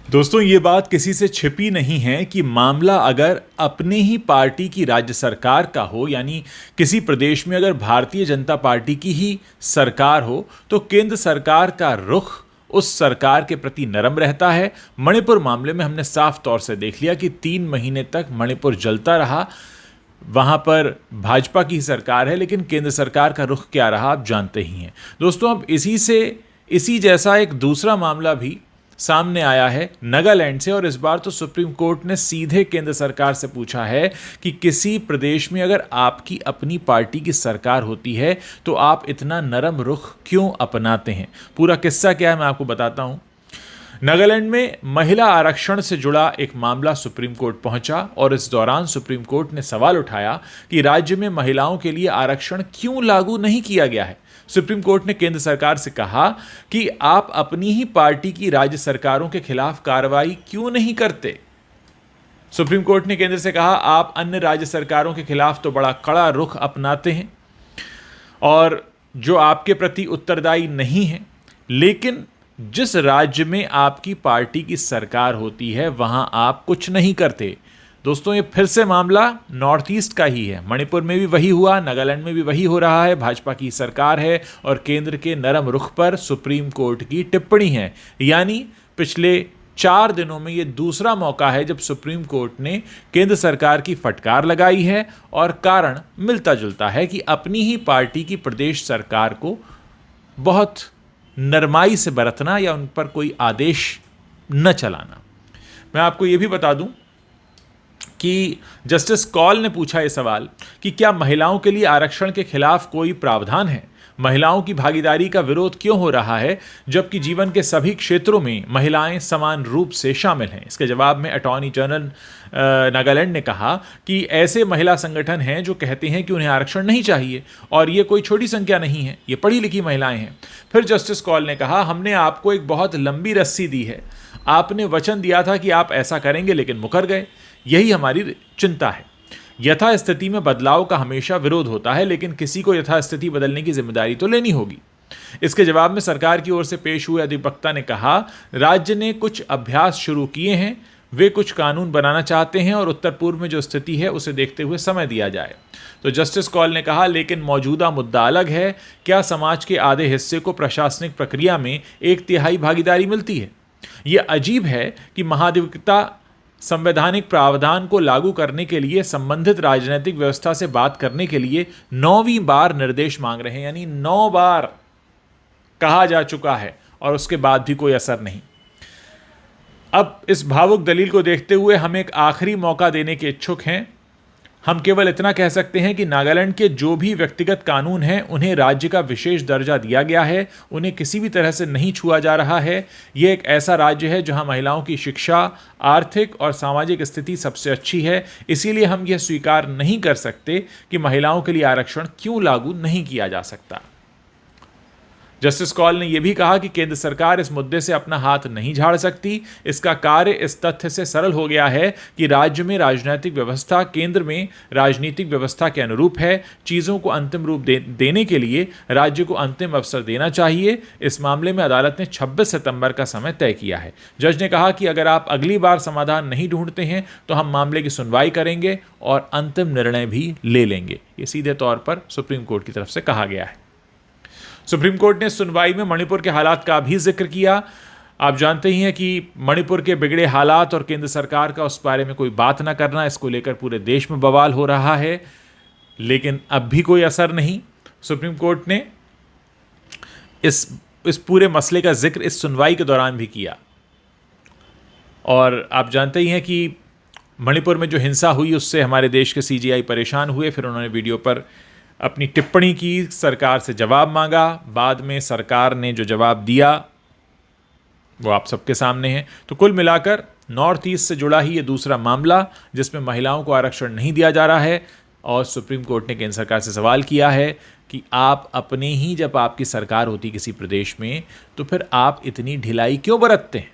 दोस्तों, ये बात किसी से छिपी नहीं है कि मामला अगर अपने ही पार्टी की राज्य सरकार का हो, यानी किसी प्रदेश में अगर भारतीय जनता पार्टी की ही सरकार हो, तो केंद्र सरकार का रुख उस सरकार के प्रति नरम रहता है। मणिपुर मामले में हमने साफ तौर से देख लिया कि 3 महीने तक मणिपुर जलता रहा। वहां पर भाजपा की सरकार है, लेकिन केंद्र सरकार का रुख क्या रहा आप जानते ही हैं। दोस्तों, अब इसी जैसा एक दूसरा मामला भी सामने आया है नागालैंड से, और इस बार तो सुप्रीम कोर्ट ने सीधे केंद्र सरकार से पूछा है कि किसी प्रदेश में अगर आपकी अपनी पार्टी की सरकार होती है तो आप इतना नरम रुख क्यों अपनाते हैं। पूरा किस्सा क्या है मैं आपको बताता हूं। नागालैंड में महिला आरक्षण से जुड़ा एक मामला सुप्रीम कोर्ट पहुंचा, और इस दौरान सुप्रीम कोर्ट ने सवाल उठाया कि राज्य में महिलाओं के लिए आरक्षण क्यों लागू नहीं किया गया है। सुप्रीम कोर्ट ने केंद्र सरकार से कहा कि आप अपनी ही पार्टी की राज्य सरकारों के खिलाफ कार्रवाई क्यों नहीं करते। सुप्रीम कोर्ट ने केंद्र से कहा, आप अन्य राज्य सरकारों के खिलाफ तो बड़ा कड़ा रुख अपनाते हैं और जो आपके प्रति उत्तरदायी नहीं है, लेकिन जिस राज्य में आपकी पार्टी की सरकार होती है वहां आप कुछ नहीं करते। दोस्तों, ये फिर से मामला नॉर्थ ईस्ट का ही है। मणिपुर में भी वही हुआ, नागालैंड में भी वही हो रहा है। भाजपा की सरकार है और केंद्र के नरम रुख पर सुप्रीम कोर्ट की टिप्पणी है। यानी पिछले 4 दिनों में ये दूसरा मौका है जब सुप्रीम कोर्ट ने केंद्र सरकार की फटकार लगाई है, और कारण मिलता जुलता है कि अपनी ही पार्टी की प्रदेश सरकार को बहुत नरमाई से बरतना या उन पर कोई आदेश न चलाना। मैं आपको यह भी बता दूं कि जस्टिस कौल ने पूछा यह सवाल कि क्या महिलाओं के लिए आरक्षण के खिलाफ कोई प्रावधान है, महिलाओं की भागीदारी का विरोध क्यों हो रहा है जबकि जीवन के सभी क्षेत्रों में महिलाएं समान रूप से शामिल हैं। इसके जवाब में अटॉर्नी जनरल नागालैंड ने कहा कि ऐसे महिला संगठन हैं जो कहते हैं कि उन्हें आरक्षण नहीं चाहिए, और ये कोई छोटी संख्या नहीं है, ये पढ़ी लिखी महिलाएं हैं। फिर जस्टिस कौल ने कहा, हमने आपको एक बहुत लंबी रस्सी दी है, आपने वचन दिया था कि आप ऐसा करेंगे लेकिन मुकर गए, यही हमारी चिंता है। यथास्थिति में बदलाव का हमेशा विरोध होता है, लेकिन किसी को यथास्थिति बदलने की जिम्मेदारी तो लेनी होगी। इसके जवाब में सरकार की ओर से पेश हुए अधिवक्ता ने कहा, राज्य ने कुछ अभ्यास शुरू किए हैं, वे कुछ कानून बनाना चाहते हैं और उत्तर पूर्व में जो स्थिति है उसे देखते हुए समय दिया जाए। तो जस्टिस कौल ने कहा, लेकिन मौजूदा मुद्दा अलग है। क्या समाज के आधे हिस्से को प्रशासनिक प्रक्रिया में 1/3 भागीदारी मिलती है? यह अजीब है कि महाधिवक्ता संवैधानिक प्रावधान को लागू करने के लिए संबंधित राजनीतिक व्यवस्था से बात करने के लिए 9वीं बार निर्देश मांग रहे हैं। यानी 9 बार कहा जा चुका है और उसके बाद भी कोई असर नहीं। अब इस भावुक दलील को देखते हुए हम एक आखिरी मौका देने के इच्छुक हैं। हम केवल इतना कह सकते हैं कि नागालैंड के जो भी व्यक्तिगत कानून हैं उन्हें राज्य का विशेष दर्जा दिया गया है, उन्हें किसी भी तरह से नहीं छुआ जा रहा है। ये एक ऐसा राज्य है जहां महिलाओं की शिक्षा, आर्थिक और सामाजिक स्थिति सबसे अच्छी है। इसीलिए हम यह स्वीकार नहीं कर सकते कि महिलाओं के लिए आरक्षण क्यों लागू नहीं किया जा सकता। जस्टिस कौल ने यह भी कहा कि केंद्र सरकार इस मुद्दे से अपना हाथ नहीं झाड़ सकती। इसका कार्य इस तथ्य से सरल हो गया है कि राज्य में राजनीतिक व्यवस्था केंद्र में राजनीतिक व्यवस्था के अनुरूप है। चीज़ों को अंतिम रूप देने के लिए राज्य को अंतिम अवसर देना चाहिए। इस मामले में अदालत ने 26 सितंबर का समय तय किया है। जज ने कहा कि अगर आप अगली बार समाधान नहीं ढूंढते हैं तो हम मामले की सुनवाई करेंगे और अंतिम निर्णय भी ले लेंगे। ये सीधे तौर पर सुप्रीम कोर्ट की तरफ से कहा गया है। सुप्रीम कोर्ट ने सुनवाई में मणिपुर के हालात का भी जिक्र किया। आप जानते ही हैं कि मणिपुर के बिगड़े हालात और केंद्र सरकार का उस बारे में कोई बात ना करना, इसको लेकर पूरे देश में बवाल हो रहा है, लेकिन अब भी कोई असर नहीं। सुप्रीम कोर्ट ने इस पूरे मसले का जिक्र इस सुनवाई के दौरान भी किया। और आप जानते ही हैं कि मणिपुर में जो हिंसा हुई उससे हमारे देश के CGI परेशान हुए। फिर उन्होंने वीडियो पर अपनी टिप्पणी की, सरकार से जवाब मांगा। बाद में सरकार ने जो जवाब दिया वो आप सबके सामने है। तो कुल मिलाकर नॉर्थ ईस्ट से जुड़ा ही ये दूसरा मामला जिसमें महिलाओं को आरक्षण नहीं दिया जा रहा है, और सुप्रीम कोर्ट ने केंद्र सरकार से सवाल किया है कि आप अपने ही जब आपकी सरकार होती किसी प्रदेश में तो फिर आप इतनी ढिलाई क्यों बरतते हैं।